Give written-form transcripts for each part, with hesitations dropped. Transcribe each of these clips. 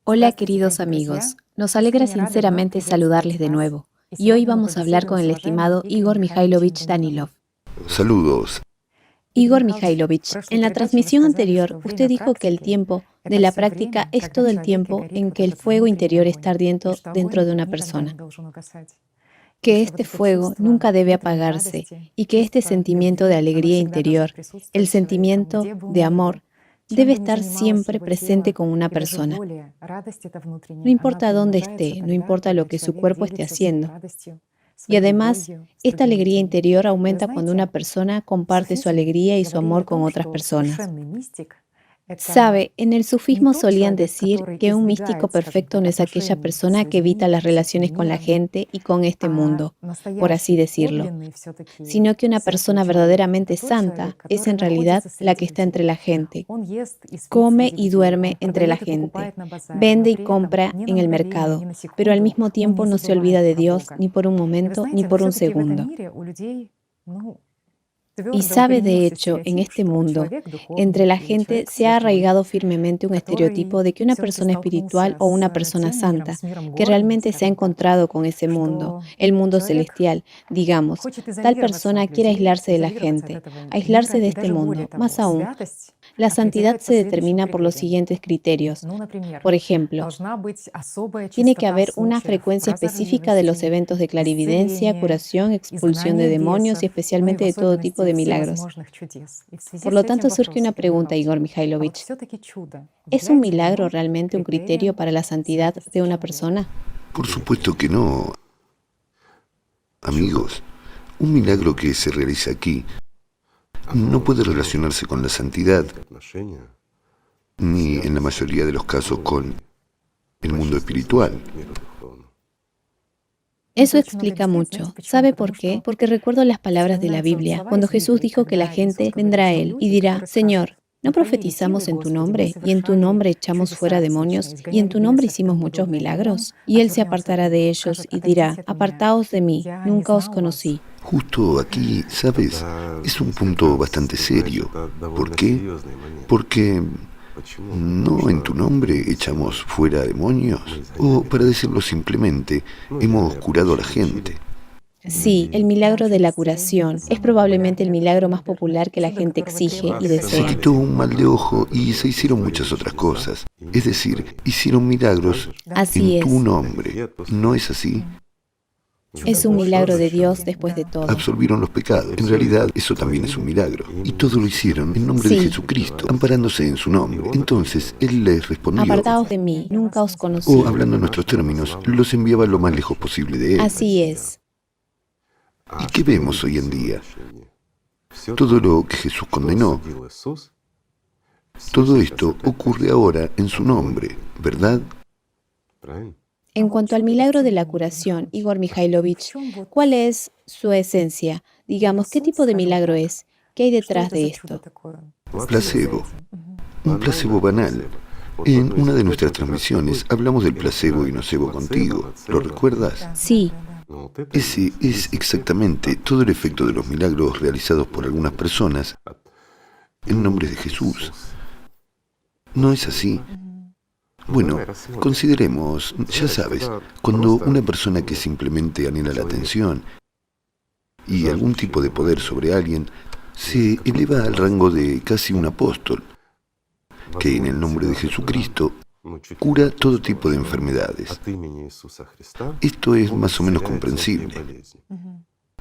Hola queridos amigos, nos alegra sinceramente saludarles de nuevo, y hoy vamos a hablar con el estimado Igor Mikhailovich Danilov. Saludos. Igor Mikhailovich, en la transmisión anterior usted dijo que el tiempo de la práctica es todo el tiempo en que el fuego interior está ardiendo dentro de una persona, que este fuego nunca debe apagarse y que este sentimiento de alegría interior, el sentimiento de amor, debe estar siempre presente con una persona. No importa dónde esté, no importa lo que su cuerpo esté haciendo. Y además, esta alegría interior aumenta cuando una persona comparte su alegría y su amor con otras personas. Sabe, en el sufismo solían decir que un místico perfecto no es aquella persona que evita las relaciones con la gente y con este mundo, por así decirlo, sino que una persona verdaderamente santa es en realidad la que está entre la gente, come y duerme entre la gente, vende y compra en el mercado, pero al mismo tiempo no se olvida de Dios ni por un momento ni por un segundo. Y sabe, de hecho, en este mundo, entre la gente se ha arraigado firmemente un estereotipo de que una persona espiritual o una persona santa, que realmente se ha encontrado con ese mundo, el mundo celestial, digamos, tal persona quiere aislarse de la gente, aislarse de este mundo. Más aún, la santidad se determina por los siguientes criterios. Por ejemplo, tiene que haber una frecuencia específica de los eventos de clarividencia, curación, expulsión de demonios y especialmente de todo tipo de milagros. Por lo tanto, surge una pregunta, Igor Mikhailovich. ¿Es un milagro realmente un criterio para la santidad de una persona? Por supuesto que no, amigos. Un milagro que se realiza aquí no puede relacionarse con la santidad, ni en la mayoría de los casos con el mundo espiritual. Eso explica mucho. ¿Sabe por qué? Porque recuerdo las palabras de la Biblia, cuando Jesús dijo que la gente vendrá a Él y dirá, Señor, ¿no profetizamos en tu nombre? Y en tu nombre echamos fuera demonios, y en tu nombre hicimos muchos milagros. Y Él se apartará de ellos y dirá, apartaos de mí, nunca os conocí. Justo aquí, ¿sabes? Es un punto bastante serio. ¿Por qué? Porque no en tu nombre echamos fuera demonios. O, para decirlo simplemente, hemos curado a la gente. Sí, el milagro de la curación es probablemente el milagro más popular que la gente exige y Se desea. quitó un mal de ojo y se hicieron muchas otras cosas. Es decir, hicieron milagros Así en tu es. nombre. ¿No es así? Es un milagro de Dios después de todo. Absorbieron los pecados. En realidad, eso también es un milagro. Y todo lo hicieron en nombre de Sí. Jesucristo, amparándose en su nombre. Entonces, Él les respondió, Apartaos de mí, nunca os conocí. o hablando en nuestros términos, los enviaba lo más lejos posible de Él. Así es. ¿Y qué vemos hoy en día? Todo lo que Jesús condenó, todo esto ocurre ahora en su nombre, ¿verdad? En cuanto al milagro de la curación, Igor Mikhailovich, ¿cuál es su esencia? Digamos, ¿qué tipo de milagro es? ¿Qué hay detrás de esto? Placebo. Un placebo banal. En una de nuestras transmisiones hablamos del placebo y nocebo contigo. ¿Lo recuerdas? Sí, Ese es exactamente todo el efecto de los milagros realizados por algunas personas en nombre de Jesús. ¿No es así? Bueno, consideremos, ya sabes, cuando una persona que simplemente anhela la atención y algún tipo de poder sobre alguien se eleva al rango de casi un apóstol, que en el nombre de Jesucristo cura todo tipo de enfermedades. Esto es más o menos comprensible.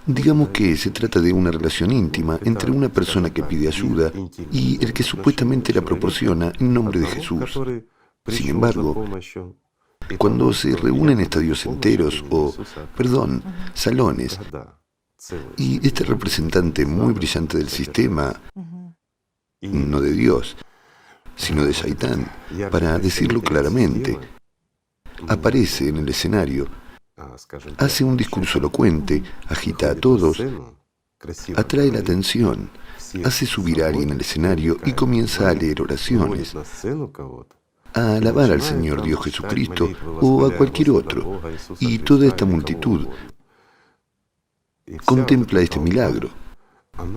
Digamos que se trata de una relación íntima entre una persona que pide ayuda y el que supuestamente la proporciona en nombre de Jesús. Sin embargo, cuando se reúnen estadios enteros salones, y este representante muy brillante del sistema, no de Dios, sino de Shaitán, para decirlo claramente, aparece en el escenario, hace un discurso elocuente, agita a todos, atrae la atención, hace subir a alguien al escenario y comienza a leer oraciones, a alabar al Señor Dios Jesucristo o a cualquier otro. Y toda esta multitud contempla este milagro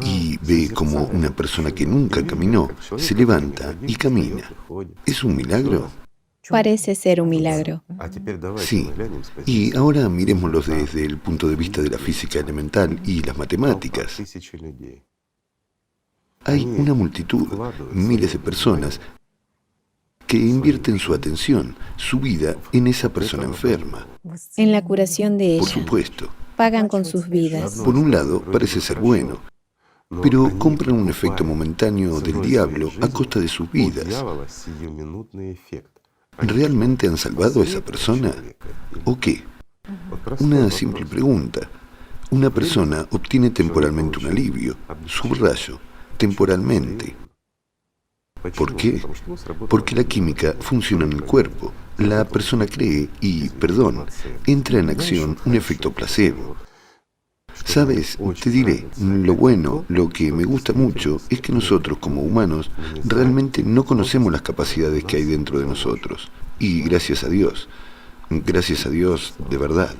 y ve como una persona que nunca caminó se levanta y camina. ¿Es un milagro? Parece ser un milagro. Sí, y ahora miremoslos desde el punto de vista de la física elemental y las matemáticas. Hay una multitud, miles de personas, que invierten su atención, su vida en esa persona enferma. En la curación de Por ella, supuesto, pagan con sus vidas. por un lado parece ser bueno, pero compran un efecto momentáneo del diablo a costa de sus vidas. ¿Realmente han salvado a esa persona? ¿O qué? Una simple pregunta. Una persona obtiene temporalmente un alivio, subrayo, temporalmente. ¿Por qué? Porque la química funciona en el cuerpo. La persona cree y, entra en acción un efecto placebo. Sabes, te diré, lo bueno, lo que me gusta mucho, es que nosotros como humanos realmente no conocemos las capacidades que hay dentro de nosotros. Y gracias a Dios de verdad.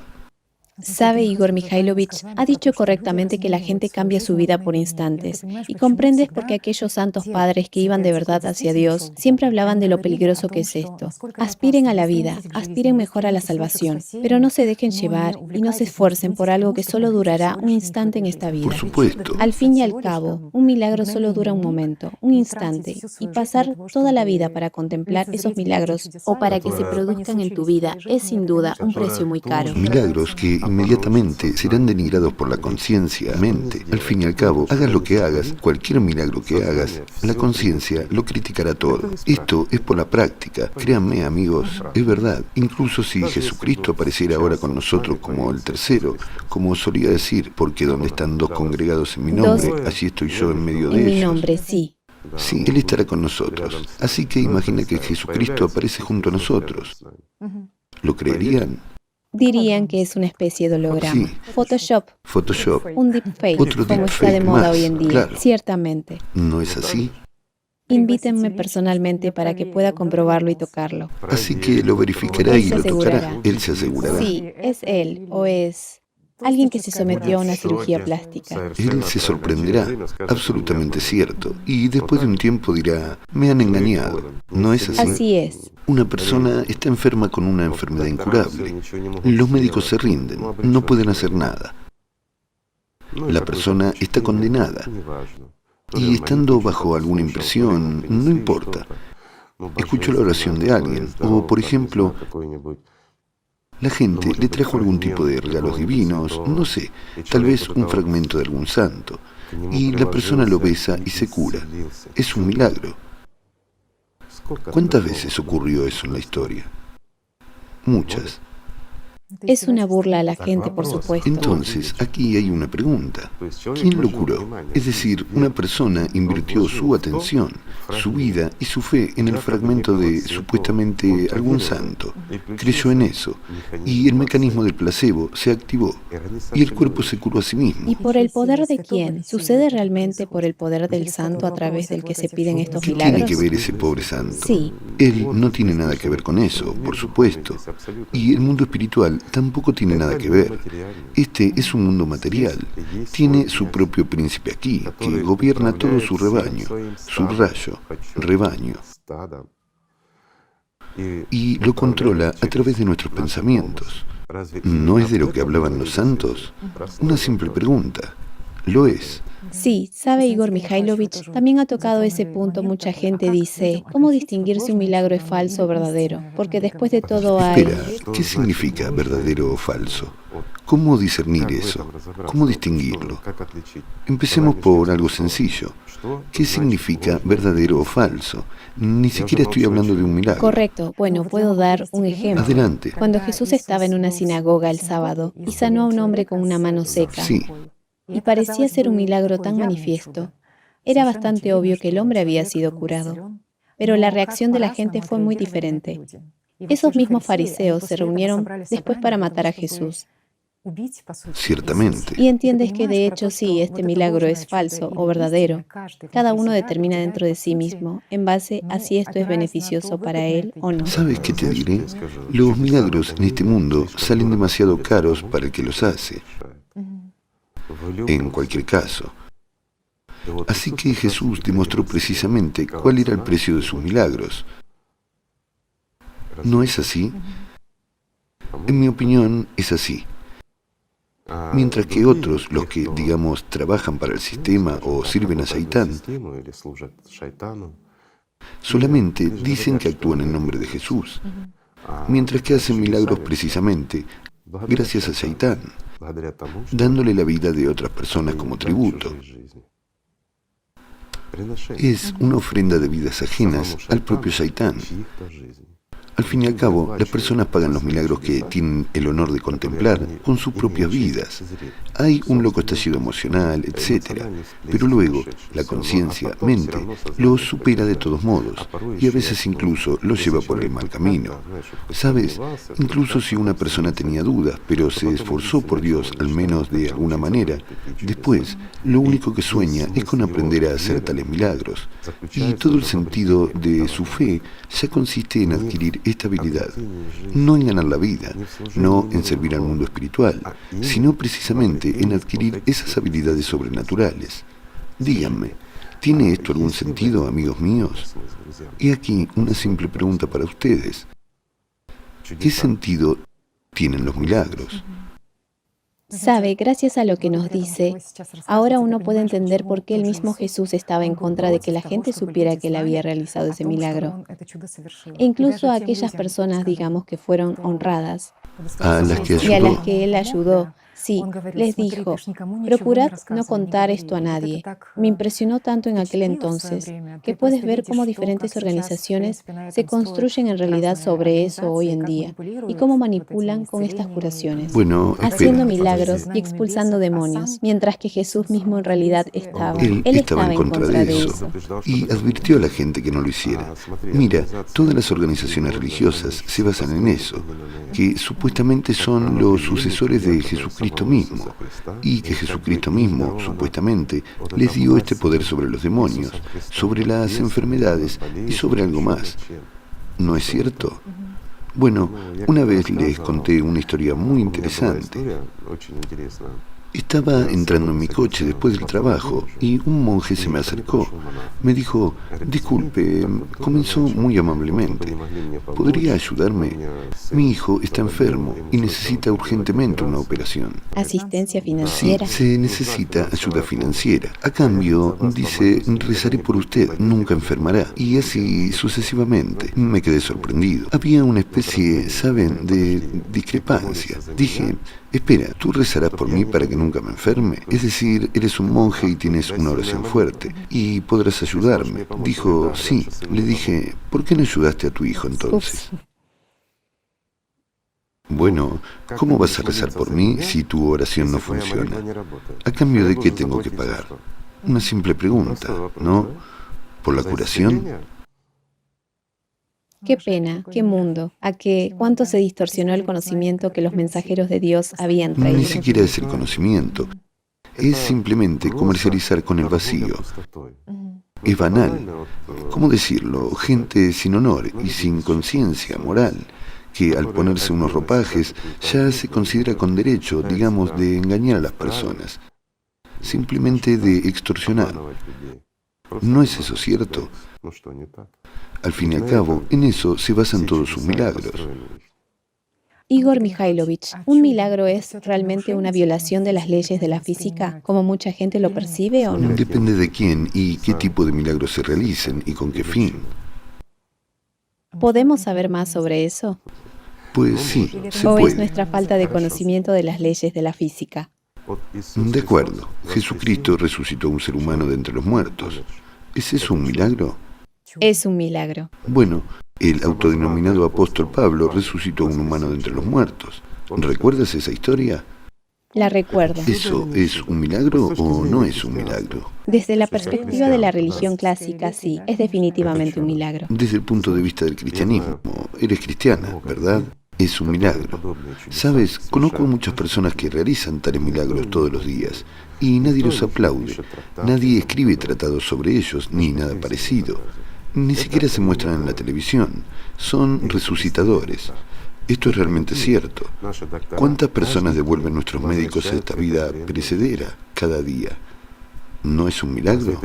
Sabe, Igor Mikhailovich ha dicho correctamente que la gente cambia su vida por instantes. Y comprendes por qué aquellos santos padres que iban de verdad hacia Dios siempre hablaban de lo peligroso que es esto. Aspiren a la vida, aspiren mejor a la salvación, pero no se dejen llevar y no se esfuercen por algo que solo durará un instante en esta vida. Por supuesto. Al fin y al cabo, un milagro solo dura un momento, un instante, y pasar toda la vida para contemplar esos milagros o para que se produzcan en tu vida es sin duda un precio muy caro. Milagros que inmediatamente serán denigrados por la conciencia, mente. Al fin y al cabo, hagas lo que hagas, cualquier milagro que hagas, la conciencia lo criticará todo. Esto es por la práctica. Créanme, amigos, es verdad. Incluso si Jesucristo apareciera ahora con nosotros como el tercero, como solía decir, porque donde están dos congregados en mi nombre, allí estoy yo en medio de En ellos. mi nombre, sí. Sí, Él estará con nosotros. Así que imagina que Jesucristo aparece junto a nosotros. ¿Lo creerían? Dirían que es una especie de holograma. Sí. Photoshop, un deepfake, Otro como está de deepfake moda más, hoy en día. claro. Ciertamente. ¿No es así? Invítenme personalmente para que pueda comprobarlo y tocarlo. Así que lo verificará Él y se lo tocará. asegurará. Él se asegurará. Sí, es él o es alguien que se sometió a una cirugía plástica. Él se sorprenderá, absolutamente cierto, y después de un tiempo dirá, me han engañado. ¿No es así? Así es. Una persona está enferma con una enfermedad incurable. Los médicos se rinden, no pueden hacer nada. La persona está condenada. Y estando bajo alguna impresión, no importa. Escuchó la oración de alguien, o por ejemplo, la gente le trajo algún tipo de regalos divinos, no sé, tal vez un fragmento de algún santo, y la persona lo besa y se cura. Es un milagro. ¿Cuántas veces ocurrió eso en la historia? Muchas. Es una burla a la gente, por supuesto. Entonces, aquí hay una pregunta. ¿Quién lo curó? Es decir, una persona invirtió su atención, su vida y su fe en el fragmento de, supuestamente, algún santo. Creyó en eso, y el mecanismo del placebo se activó, y el cuerpo se curó a sí mismo. ¿Y por el poder de quién? ¿Sucede realmente por el poder del santo a través del que se piden estos ¿Qué tiene milagros? que ver ese pobre santo? Sí. Él no tiene nada que ver con eso, por supuesto. Y el mundo espiritual tampoco tiene nada que ver. Este es un mundo material. Tiene su propio príncipe aquí, que gobierna todo su rebaño, rebaño. Y lo controla a través de nuestros pensamientos. ¿No es de lo que hablaban los santos? Una simple pregunta. Lo es. Sí, sabe Igor Mikhailovich, también ha tocado ese punto. Mucha gente dice, ¿cómo distinguir si un milagro es falso o verdadero? Porque después de todo hay... Espera, ¿qué significa verdadero o falso? ¿Cómo discernir eso? ¿Cómo distinguirlo? Empecemos por algo sencillo. ¿Qué significa verdadero o falso? Ni siquiera estoy hablando de un milagro. Correcto. Bueno, puedo dar un ejemplo. Adelante. Cuando Jesús estaba en una sinagoga el sábado y sanó a un hombre con una mano seca, Sí. y parecía ser un milagro tan manifiesto, era bastante obvio que el hombre había sido curado. Pero la reacción de la gente fue muy diferente. Esos mismos fariseos se reunieron después para matar a Jesús. Ciertamente. Y entiendes que de hecho sí, este milagro es falso o verdadero. Cada uno determina dentro de sí mismo, en base a si esto es beneficioso para él o no. ¿Sabes qué te diré? Los milagros en este mundo salen demasiado caros para el que los hace. En cualquier caso. Así que Jesús demostró precisamente cuál era el precio de sus milagros. ¿No es así? En mi opinión, es así. Mientras que otros, los que, digamos, trabajan para el sistema o sirven a Saitán, solamente dicen que actúan en nombre de Jesús, mientras que hacen milagros precisamente gracias a Saitán, dándole la vida de otras personas como tributo. Es una ofrenda de vidas ajenas al propio Saitán. Al fin y al cabo, las personas pagan los milagros que tienen el honor de contemplar con sus propias vidas. Hay un loco estallido emocional, etc. Pero luego, la conciencia, mente, los supera de todos modos, y a veces incluso los lleva por el mal camino. ¿Sabes? Incluso si una persona tenía dudas, pero se esforzó por Dios al menos de alguna manera, después, lo único que sueña es con aprender a hacer tales milagros. Y todo el sentido de su fe ya consiste en adquirir esta habilidad, no en ganar la vida, no en servir al mundo espiritual, sino precisamente en adquirir esas habilidades sobrenaturales. Díganme, ¿tiene esto algún sentido, amigos míos? Y aquí una simple pregunta para ustedes. ¿Qué sentido tienen los milagros? Sabe, gracias a lo que nos dice, ahora uno puede entender por qué el mismo Jesús estaba en contra de que la gente supiera que él había realizado ese milagro. E incluso a aquellas personas, digamos, que fueron honradas A las que y a las ayudó. que él ayudó, sí, les dijo, procurad no contar esto a nadie. Me impresionó tanto en aquel entonces que puedes ver cómo diferentes organizaciones se construyen en realidad sobre eso hoy en día y cómo manipulan con estas curaciones, Bueno, haciendo espera. milagros y expulsando demonios, mientras que Jesús mismo en realidad Él él estaba estaba en en contra contra de de eso eso. y advirtió a la gente que no lo hiciera. Mira, todas las organizaciones religiosas se basan en eso, que supuestamente son los sucesores de Jesucristo mismo, y que Jesucristo mismo, supuestamente, les dio este poder sobre los demonios, sobre las enfermedades y sobre algo más. ¿No es cierto? Bueno, una vez les conté una historia muy interesante. Estaba entrando en mi coche después del trabajo y un monje se me acercó. Me dijo, disculpe, comenzó muy amablemente. ¿Podría ayudarme? Mi hijo está enfermo y necesita urgentemente una operación. Asistencia Sí, financiera. se necesita ayuda financiera. A cambio, dice, rezaré por usted, nunca enfermará. Y así sucesivamente. Me quedé sorprendido. Había una especie, ¿saben?, de discrepancia. Dije, espera, ¿tú rezarás por mí para que nunca me enferme? Es decir, eres un monje y tienes una oración fuerte, y podrás ayudarme. Dijo, sí. Le dije, ¿por qué no ayudaste a tu hijo entonces? Ups. Bueno, ¿cómo vas a rezar por mí si tu oración no funciona? ¿A cambio de qué tengo que pagar? Una simple pregunta, ¿no? ¿Por la curación? Qué pena, qué mundo, cuánto se distorsionó el conocimiento que los mensajeros de Dios habían Ni traído. siquiera es el conocimiento. Es simplemente comercializar con el vacío. Es banal. ¿Cómo decirlo? Gente sin honor y sin conciencia moral, que al ponerse unos ropajes ya se considera con derecho, digamos, de engañar a las personas. Simplemente de extorsionar. ¿No es eso cierto? Al fin y al cabo, en eso se basan todos sus milagros. Igor Mikhailovich, ¿un milagro es realmente una violación de las leyes de la física, como mucha gente lo percibe o no? Depende de quién y qué tipo de milagros se realicen y con qué fin. ¿Podemos saber más sobre eso? Pues sí, se ¿O es puede. nuestra falta de conocimiento de las leyes de la física? De acuerdo, Jesucristo resucitó a un ser humano de entre los muertos. ¿Es eso un milagro? Es un milagro. Bueno, el autodenominado apóstol Pablo resucitó a un humano de entre los muertos. ¿Recuerdas esa historia? La recuerdo. ¿Eso es un milagro o no es un milagro? Desde la perspectiva de la religión clásica, sí, es definitivamente un milagro. Desde el punto de vista del cristianismo, eres cristiana, ¿verdad? Es un milagro. Sabes, conozco a muchas personas que realizan tales milagros todos los días y nadie los aplaude. Nadie escribe tratados sobre ellos ni nada parecido. Ni siquiera se muestran en la televisión. Son resucitadores. Esto es realmente cierto. ¿Cuántas personas devuelven nuestros médicos a esta vida perecedera cada día? ¿No es un milagro?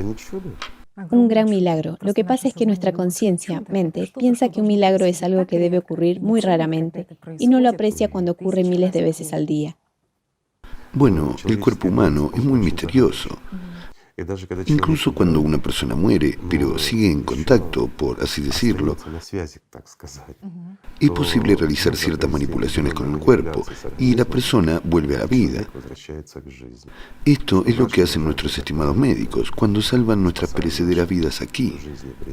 Un gran milagro. Lo que pasa es que nuestra conciencia, mente, piensa que un milagro es algo que debe ocurrir muy raramente y no lo aprecia cuando ocurre miles de veces al día. Bueno, el cuerpo humano es muy misterioso. Incluso cuando una persona muere, pero sigue en contacto, por así decirlo, es posible realizar ciertas manipulaciones con el cuerpo y la persona vuelve a la vida. Esto es lo que hacen nuestros estimados médicos cuando salvan nuestras perecederas vidas aquí.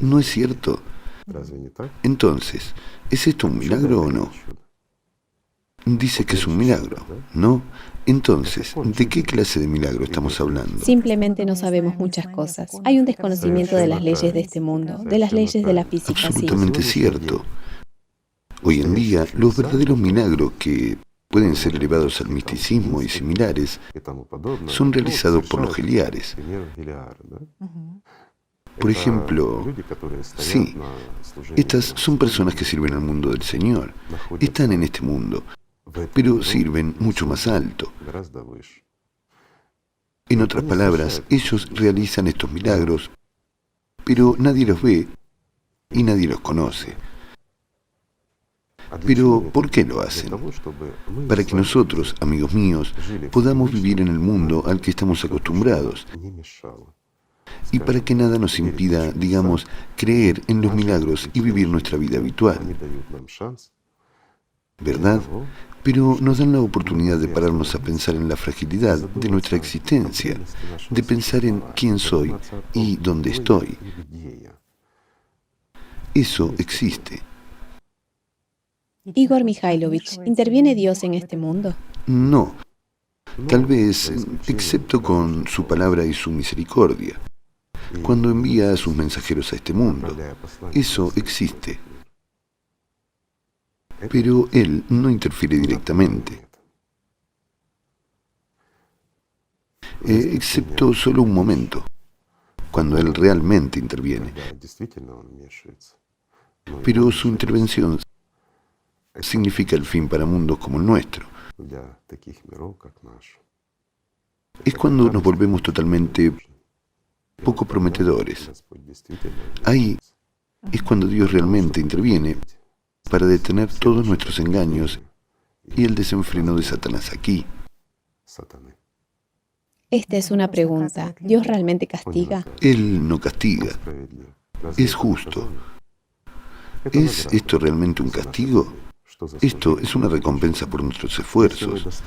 ¿No es cierto? Entonces, ¿es esto un milagro o no? Dice que es un milagro, ¿no? Entonces, ¿de qué clase de milagro estamos hablando? Simplemente no sabemos muchas cosas. Hay un desconocimiento de las leyes de este mundo, de las leyes de la física, sí. Absolutamente cierto. Hoy en día, los verdaderos milagros que pueden ser elevados al misticismo y similares son realizados por los geliares. Por ejemplo, sí, estas son personas que sirven al mundo del Señor, están en este mundo, pero sirven mucho más alto. En otras palabras, ellos realizan estos milagros, pero nadie los ve y nadie los conoce. Pero, ¿por qué lo hacen? Para que nosotros, amigos míos, podamos vivir en el mundo al que estamos acostumbrados. Y para que nada nos impida, digamos, creer en los milagros y vivir nuestra vida habitual. ¿Verdad? Pero nos dan la oportunidad de pararnos a pensar en la fragilidad de nuestra existencia, de pensar en quién soy y dónde estoy. Eso existe. Igor Mikhailovich, ¿interviene Dios en este mundo? No, tal vez, excepto con su palabra y su misericordia, cuando envía a sus mensajeros a este mundo. Eso existe. Pero Él no interfiere directamente, excepto solo un momento, cuando Él realmente interviene. Pero su intervención significa el fin para mundos como el nuestro. Es cuando nos volvemos totalmente poco prometedores. Ahí es cuando Dios realmente interviene para detener todos nuestros engaños y el desenfreno de Satanás aquí. Esta es una pregunta. ¿Dios realmente castiga? Él no castiga, es justo. ¿Es esto realmente un castigo? Esto es una recompensa por nuestros esfuerzos.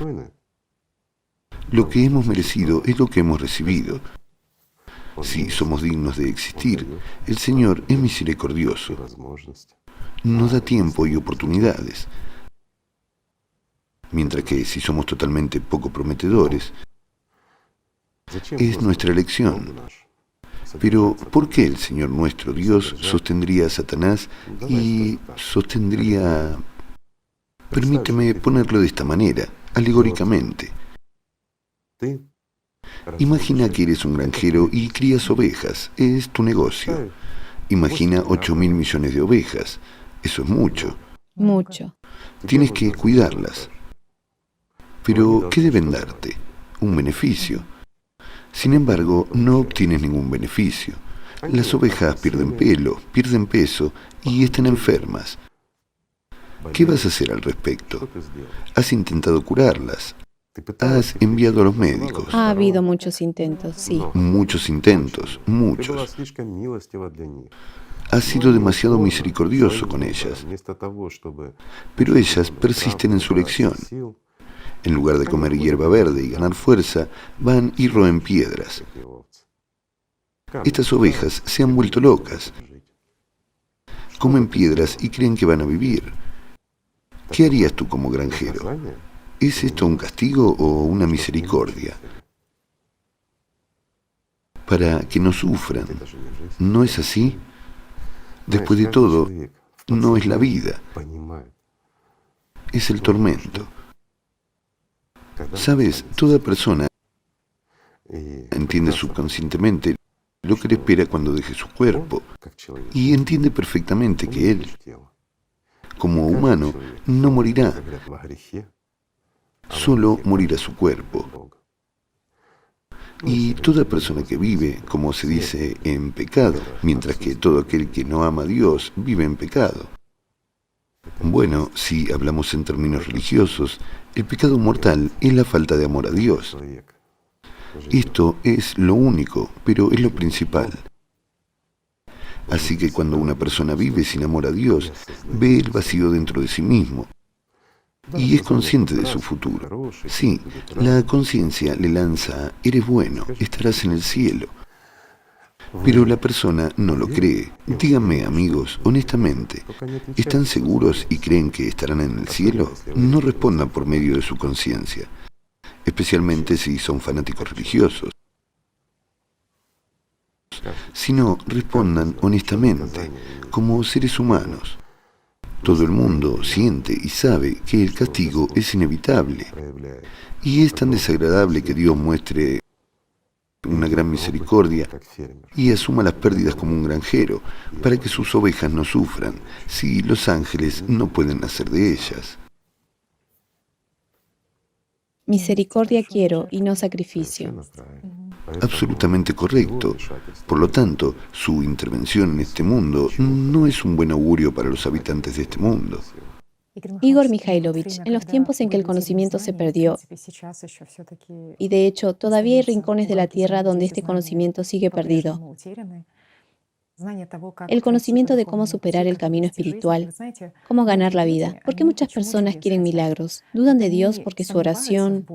Lo que hemos merecido es lo que hemos recibido. Si somos dignos de existir, el Señor es misericordioso. Nos da tiempo y oportunidades. Mientras que si somos totalmente poco prometedores, es nuestra elección. Pero, ¿por qué el Señor nuestro Dios sostendría a Satanás y sostendría... Permíteme ponerlo de esta manera, alegóricamente. Imagina que eres un granjero y crías ovejas, es tu negocio. Imagina 8.000 millones de ovejas, eso es mucho. Mucho. Tienes que cuidarlas. Pero, ¿qué deben darte? Un beneficio. Sin embargo, no obtienes ningún beneficio. Las ovejas pierden pelo, pierden peso y están enfermas. ¿Qué vas a hacer al respecto? Has intentado curarlas. Has enviado a los médicos. Ha habido muchos intentos, sí. Muchos intentos, muchos. Has sido demasiado misericordioso con ellas. Pero ellas persisten en su elección. En lugar de comer hierba verde y ganar fuerza, van y roen piedras. Estas ovejas se han vuelto locas. Comen piedras y creen que van a vivir. ¿Qué harías tú como granjero? ¿Es esto un castigo o una misericordia? Para que no sufran. ¿No es así? Después de todo, no es la vida. Es el tormento. ¿Sabes? Toda persona entiende subconscientemente lo que le espera cuando deje su cuerpo y entiende perfectamente que él, como humano, no morirá, solo morirá su cuerpo. Y toda persona que vive, como se dice, en pecado, mientras que todo aquel que no ama a Dios vive en pecado. Bueno, si hablamos en términos religiosos, el pecado mortal es la falta de amor a Dios. Esto es lo único, pero es lo principal. Así que cuando una persona vive sin amor a Dios, ve el vacío dentro de sí mismo y es consciente de su futuro. Sí, la conciencia le lanza, eres bueno, estarás en el cielo. Pero la persona no lo cree. Díganme, amigos, honestamente, ¿están seguros y creen que estarán en el cielo? No respondan por medio de su conciencia, especialmente si son fanáticos religiosos, sino respondan honestamente, como seres humanos. Todo el mundo siente y sabe que el castigo es inevitable, y es tan desagradable que Dios muestre una gran misericordia y asuma las pérdidas como un granjero, para que sus ovejas no sufran, si los ángeles no pueden nacer de ellas. Misericordia quiero y no sacrificio. Absolutamente correcto. Por lo tanto, su intervención en este mundo no es un buen augurio para los habitantes de este mundo. Igor Mikhailovich, en los tiempos en que el conocimiento se perdió, y de hecho todavía hay rincones de la Tierra donde este conocimiento sigue perdido, el conocimiento de cómo superar el camino espiritual, cómo ganar la vida. ¿Por qué muchas personas quieren milagros? Dudan de Dios porque su oración,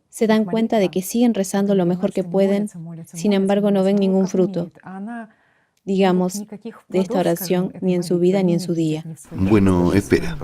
se dan cuenta de que siguen rezando lo mejor que pueden, sin embargo no ven ningún fruto, digamos, de esta oración ni en su vida ni en su día. Bueno, espera.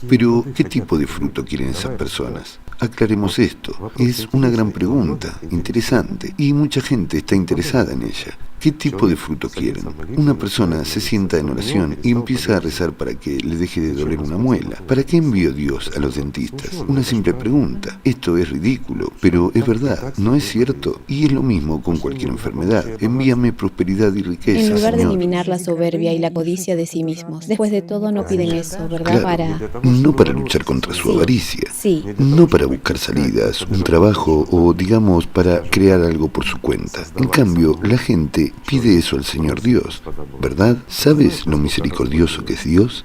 Pero, ¿qué tipo de fruto quieren esas personas? Aclaremos esto. Es una gran pregunta, interesante, y mucha gente está interesada en ella. ¿Qué tipo de fruto quieren? Una persona se sienta en oración y empieza a rezar para que le deje de doler una muela. ¿Para qué envió Dios a los dentistas? Una simple pregunta. Esto es ridículo, pero es verdad, ¿no es cierto? Y es lo mismo con cualquier enfermedad. Envíame prosperidad y riqueza, En lugar de Señor. eliminar la soberbia y la codicia de sí mismos. Después de todo, no piden eso, ¿verdad? Claro, no para luchar contra su avaricia. Sí. No para buscar salidas, un trabajo o, digamos, para crear algo por su cuenta. En cambio, la gente pide eso al Señor Dios, ¿verdad? ¿Sabes lo misericordioso que es Dios?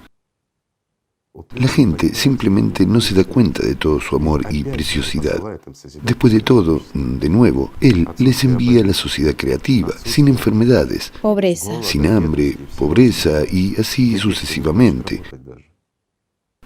La gente simplemente no se da cuenta de todo su amor y preciosidad. Después de todo, de nuevo, Él les envía a la sociedad creativa, sin enfermedades, Pobreza. sin hambre, pobreza y así sucesivamente.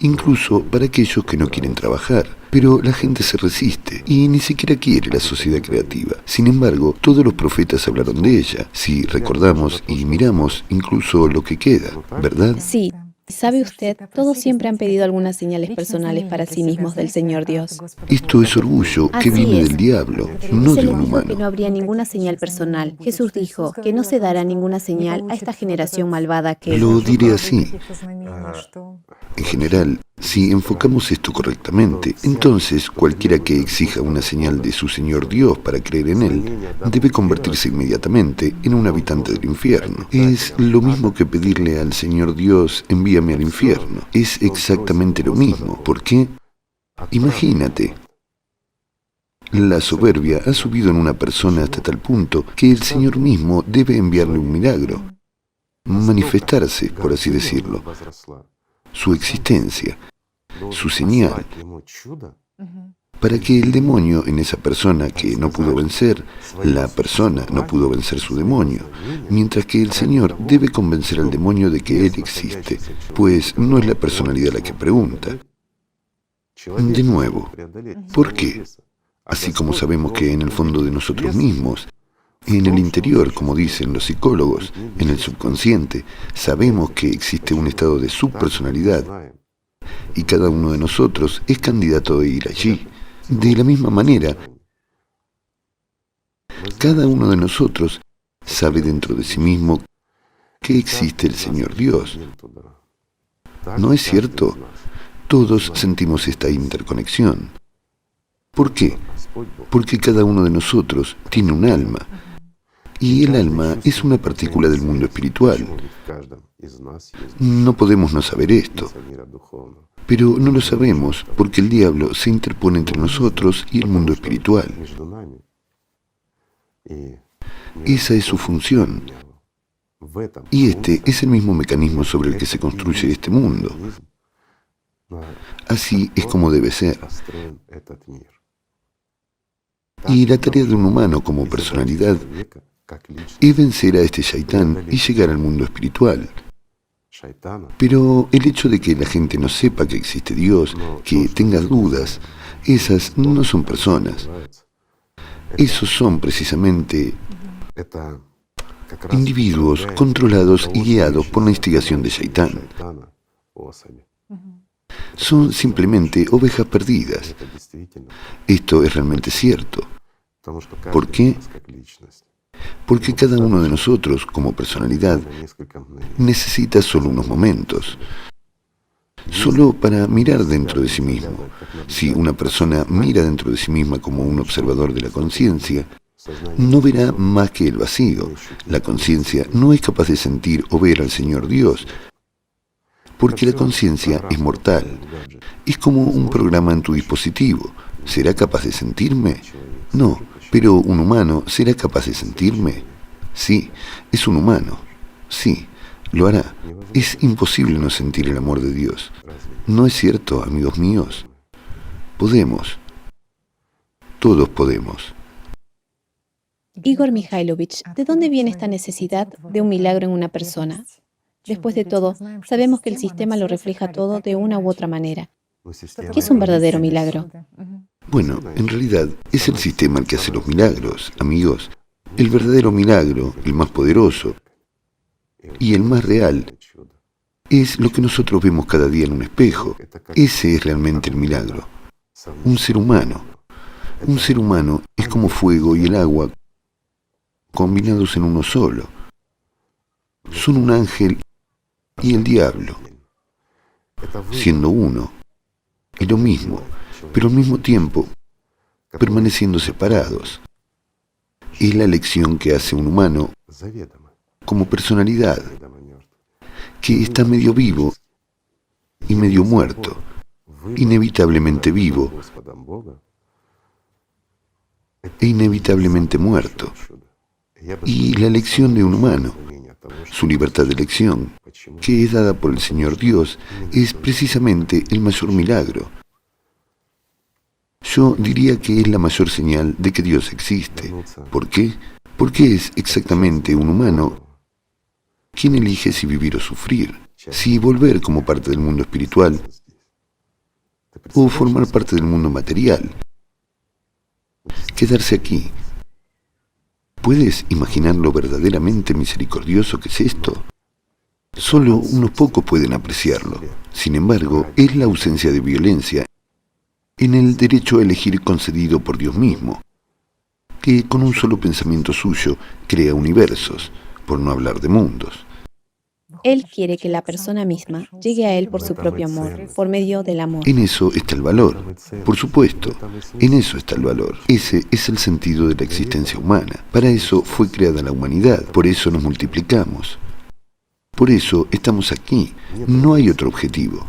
Incluso para aquellos que no quieren trabajar. Pero la gente se resiste y ni siquiera quiere la sociedad creativa. Sin embargo, todos los profetas hablaron de ella, si recordamos y miramos incluso lo que queda, ¿verdad? Sí. ¿Sabe usted? Todos siempre han pedido algunas señales personales para sí mismos del Señor Dios. Esto es orgullo que Así viene es. del diablo, no Se de les un dijo que no humano. habría ninguna señal personal. Jesús dijo que no se dará ninguna señal a esta generación malvada que... Lo diré así. En general, si enfocamos esto correctamente, entonces cualquiera que exija una señal de su Señor Dios para creer en Él, debe convertirse inmediatamente en un habitante del infierno. Es lo mismo que pedirle al Señor Dios, envíame al infierno. Es exactamente lo mismo. ¿Por qué? Imagínate. La soberbia ha subido en una persona hasta tal punto que el Señor mismo debe enviarle un milagro, manifestarse, por así decirlo, su existencia, su señal, para que el demonio en esa persona que no pudo vencer, la persona no pudo vencer su demonio, mientras que el Señor debe convencer al demonio de que Él existe, pues no es la personalidad la que pregunta. De nuevo, ¿por qué? Así como sabemos que en el fondo de nosotros mismos, en el interior, como dicen los psicólogos, en el subconsciente, sabemos que existe un estado de subpersonalidad y cada uno de nosotros es candidato a ir allí. De la misma manera, cada uno de nosotros sabe dentro de sí mismo que existe el Señor Dios. ¿No es cierto? Todos sentimos esta interconexión. ¿Por qué? Porque cada uno de nosotros tiene un alma. Y el alma es una partícula del mundo espiritual. No podemos no saber esto, pero no lo sabemos porque el diablo se interpone entre nosotros y el mundo espiritual. Esa es su función. Y este es el mismo mecanismo sobre el que se construye este mundo. Así es como debe ser. Y la tarea de un humano como personalidad es vencer a este Shaitán y llegar al mundo espiritual. Pero el hecho de que la gente no sepa que existe Dios, que tenga dudas, esas no son personas. Esos son precisamente individuos controlados y guiados por la instigación de Shaitán. Son simplemente ovejas perdidas. Esto es realmente cierto. ¿Por qué? Porque cada uno de nosotros, como personalidad, necesita solo unos momentos, solo para mirar dentro de sí mismo. Si una persona mira dentro de sí misma como un observador de la conciencia, no verá más que el vacío. La conciencia no es capaz de sentir o ver al Señor Dios, porque la conciencia es mortal. Es como un programa en tu dispositivo. ¿Será capaz de sentirme? No, pero un humano ¿será capaz de sentirme? Sí, es un humano. Sí, lo hará. Es imposible no sentir el amor de Dios. ¿No es cierto, amigos míos? Podemos. Todos podemos. Igor Mikhailovich, ¿de dónde viene esta necesidad de un milagro en una persona? Después de todo, sabemos que el sistema lo refleja todo de una u otra manera. ¿Qué es un verdadero milagro? Bueno, en realidad es el sistema el que hace los milagros, amigos. El verdadero milagro, el más poderoso y el más real, es lo que nosotros vemos cada día en un espejo. Ese es realmente el milagro. Un ser humano. Un ser humano es como fuego y el agua combinados en uno solo. Son un ángel y el diablo, siendo uno y lo mismo, pero al mismo tiempo permaneciendo separados. Es la elección que hace un humano como personalidad, que está medio vivo y medio muerto, inevitablemente vivo e inevitablemente muerto. Y la elección de un humano, su libertad de elección, que es dada por el Señor Dios, es precisamente el mayor milagro. Yo diría que es la mayor señal de que Dios existe. ¿Por qué? Porque es exactamente un humano quien elige si vivir o sufrir, si volver como parte del mundo espiritual o formar parte del mundo material, quedarse aquí. ¿Puedes imaginar lo verdaderamente misericordioso que es esto? Solo unos pocos pueden apreciarlo. Sin embargo, es la ausencia de violencia en el derecho a elegir concedido por Dios mismo, que con un solo pensamiento suyo crea universos, por no hablar de mundos. Él quiere que la persona misma llegue a Él por su propio amor, por medio del amor. En eso está el valor. Por supuesto, en eso está el valor. Ese es el sentido de la existencia humana. Para eso fue creada la humanidad. Por eso nos multiplicamos. Por eso estamos aquí. No hay otro objetivo.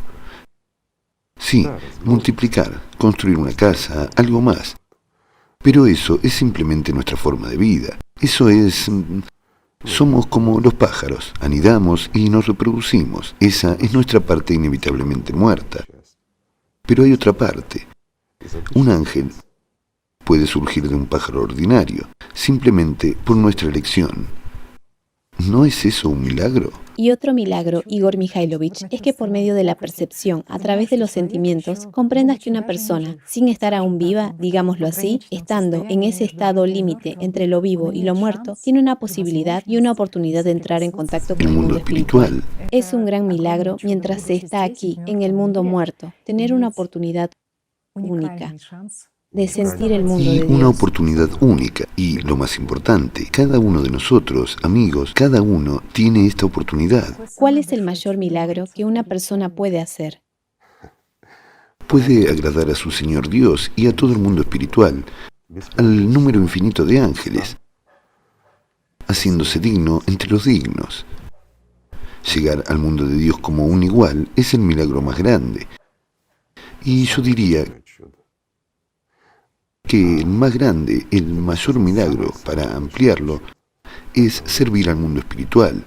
Sí, multiplicar, construir una casa, algo más. Pero eso es simplemente nuestra forma de vida. Eso es... Somos como los pájaros, anidamos y nos reproducimos. Esa es nuestra parte inevitablemente muerta. Pero hay otra parte. Un ángel puede surgir de un pájaro ordinario, simplemente por nuestra elección. ¿No es eso un milagro? Y otro milagro, Igor Mikhailovich, es que por medio de la percepción, a través de los sentimientos, comprendas que una persona, sin estar aún viva, digámoslo así, estando en ese estado límite entre lo vivo y lo muerto, tiene una posibilidad y una oportunidad de entrar en contacto con El el mundo mundo espiritual. espiritual. Es un gran milagro mientras se está aquí, en el mundo muerto, tener una oportunidad única de sentir el mundo Y de una Dios. oportunidad única. Y lo más importante, cada uno de nosotros, amigos, cada uno tiene esta oportunidad. ¿Cuál es el mayor milagro que una persona puede hacer? Puede agradar a su Señor Dios y a todo el mundo espiritual, al número infinito de ángeles, haciéndose digno entre los dignos. Llegar al mundo de Dios como un igual es el milagro más grande. Y yo diría que el más grande, el mayor milagro, para ampliarlo, es servir al mundo espiritual,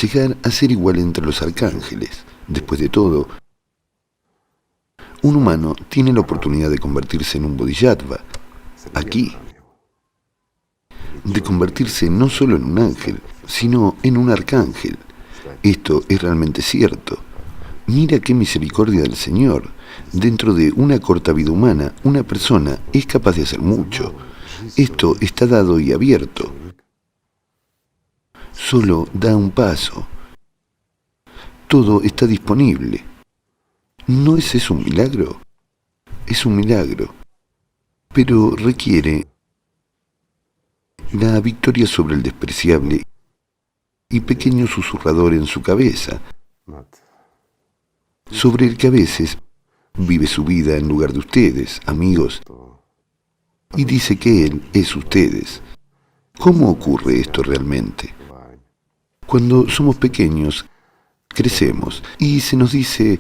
llegar a ser igual entre los arcángeles. Después de todo, un humano tiene la oportunidad de convertirse en un bodhisattva, aquí, de convertirse no solo en un ángel, sino en un arcángel. Esto es realmente cierto. Mira qué misericordia del Señor. Dentro de una corta vida humana, una persona es capaz de hacer mucho. Esto está dado y abierto. Solo da un paso. Todo está disponible. ¿No es eso un milagro? Es un milagro. Pero requiere la victoria sobre el despreciable y pequeño susurrador en su cabeza, sobre el que a veces vive su vida en lugar de ustedes, amigos, y dice que él es ustedes. ¿Cómo ocurre esto realmente? Cuando somos pequeños, crecemos y se nos dice,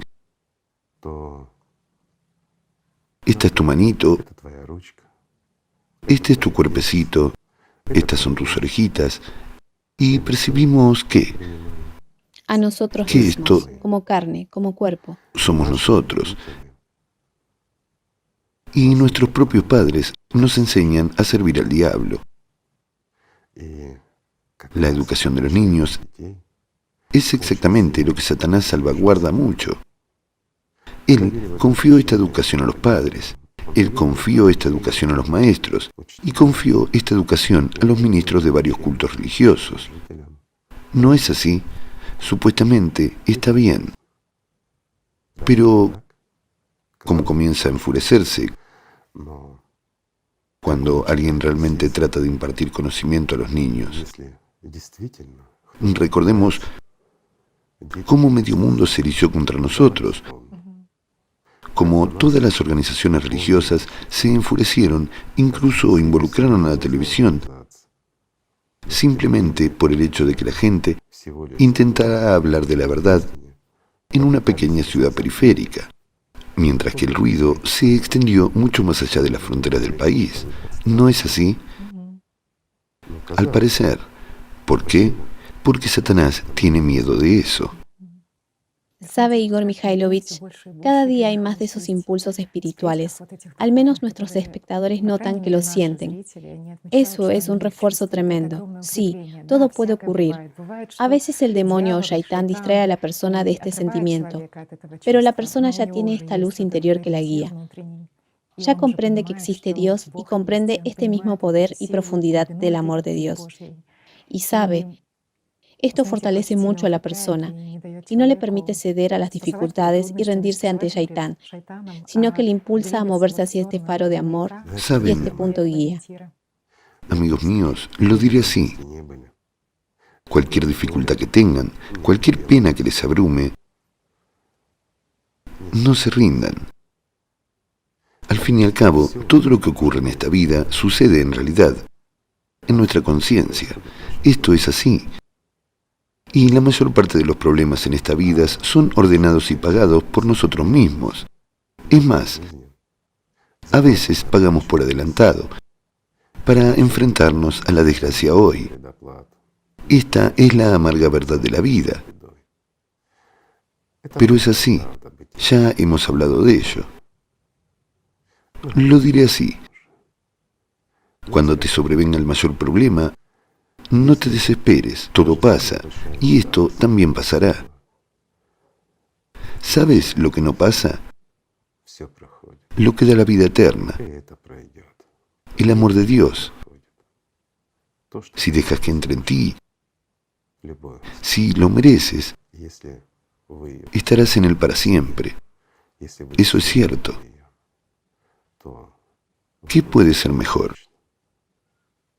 esta es tu manito, este es tu cuerpecito, estas son tus orejitas, y percibimos que A nosotros ¿Qué es mismos, esto? como carne, como cuerpo. somos nosotros. Y nuestros propios padres nos enseñan a servir al diablo. La educación de los niños es exactamente lo que Satanás salvaguarda mucho. Él confió esta educación a los padres, él confió esta educación a los maestros y confió esta educación a los ministros de varios cultos religiosos. ¿No es así? Supuestamente está bien. Pero, como comienza a enfurecerse cuando alguien realmente trata de impartir conocimiento a los niños. Recordemos cómo medio mundo se erigió contra nosotros, como todas las organizaciones religiosas se enfurecieron, incluso involucraron a la televisión, simplemente por el hecho de que la gente intentara hablar de la verdad en una pequeña ciudad periférica, mientras que el ruido se extendió mucho más allá de las fronteras del país. ¿No es así? Al parecer. ¿Por qué? Porque Satanás tiene miedo de eso. Sabe Igor Mikhailovich, cada día hay más de esos impulsos espirituales. Al menos nuestros espectadores notan que lo sienten. Eso es un refuerzo tremendo. Sí, todo puede ocurrir. A veces el demonio o Shaitán distrae a la persona de este sentimiento, pero la persona ya tiene esta luz interior que la guía. Ya comprende que existe Dios y comprende este mismo poder y profundidad del amor de Dios. Y sabe, esto fortalece mucho a la persona y no le permite ceder a las dificultades y rendirse ante Shaitán, sino que le impulsa a moverse hacia este faro de amor y ¿Saben, este punto guía. amigos míos? Lo diré así. Cualquier dificultad que tengan, cualquier pena que les abrume, no se rindan. Al fin y al cabo, todo lo que ocurre en esta vida sucede en realidad, en nuestra conciencia. Esto es así. Y la mayor parte de los problemas en esta vida son ordenados y pagados por nosotros mismos. Es más, a veces pagamos por adelantado para enfrentarnos a la desgracia hoy. Esta es la amarga verdad de la vida. Pero es así. Ya hemos hablado de ello. Lo diré así. Cuando te sobrevenga el mayor problema, no te desesperes, todo pasa, y esto también pasará. ¿Sabes lo que no pasa? Lo que da la vida eterna, el amor de Dios. Si dejas que entre en ti, si lo mereces, estarás en él para siempre. Eso es cierto. ¿Qué puede ser mejor?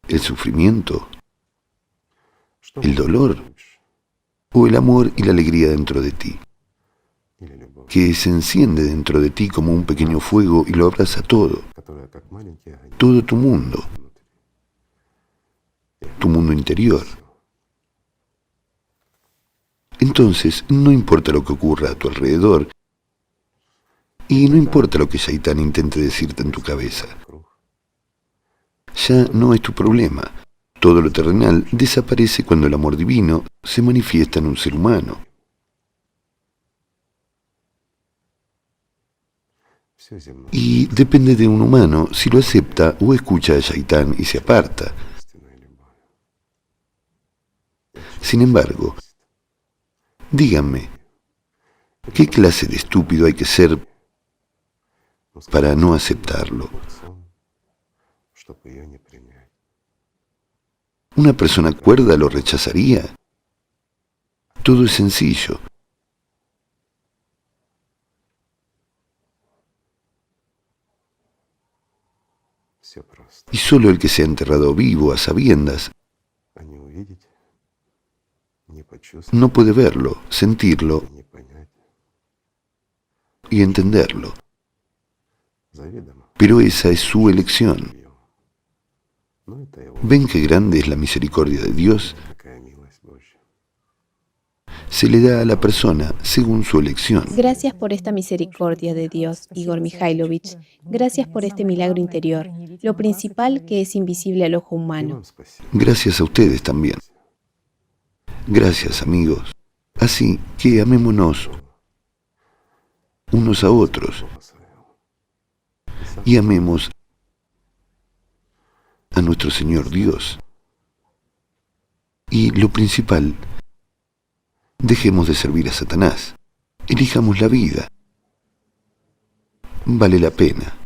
¿El sufrimiento? ¿El dolor? ¿O el amor y la alegría dentro de ti? Que se enciende dentro de ti como un pequeño fuego y lo abraza todo tu mundo interior. Entonces, no importa lo que ocurra a tu alrededor, y no importa lo que Shaitán intente decirte en tu cabeza. ya no es tu problema. Todo lo terrenal desaparece cuando el amor divino se manifiesta en un ser humano. Y depende de un humano si lo acepta o escucha a Shaitán y se aparta. Sin embargo, díganme, ¿qué clase de estúpido hay que ser para no aceptarlo? ¿Una persona cuerda lo rechazaría? Todo es sencillo. Y solo el que se ha enterrado vivo a sabiendas no puede verlo, sentirlo y entenderlo. Pero esa es su elección. ¿Ven qué grande es la misericordia de Dios? Se le da a la persona según su elección. Gracias por esta misericordia de Dios, Igor Mikhailovich. Gracias por este milagro interior, lo principal que es invisible al ojo humano. Gracias a ustedes también. Gracias, amigos. Así que amémonos unos a otros y amemos a nuestro Señor Dios. Y lo principal, dejemos de servir a Satanás. Elijamos la vida. Vale la pena.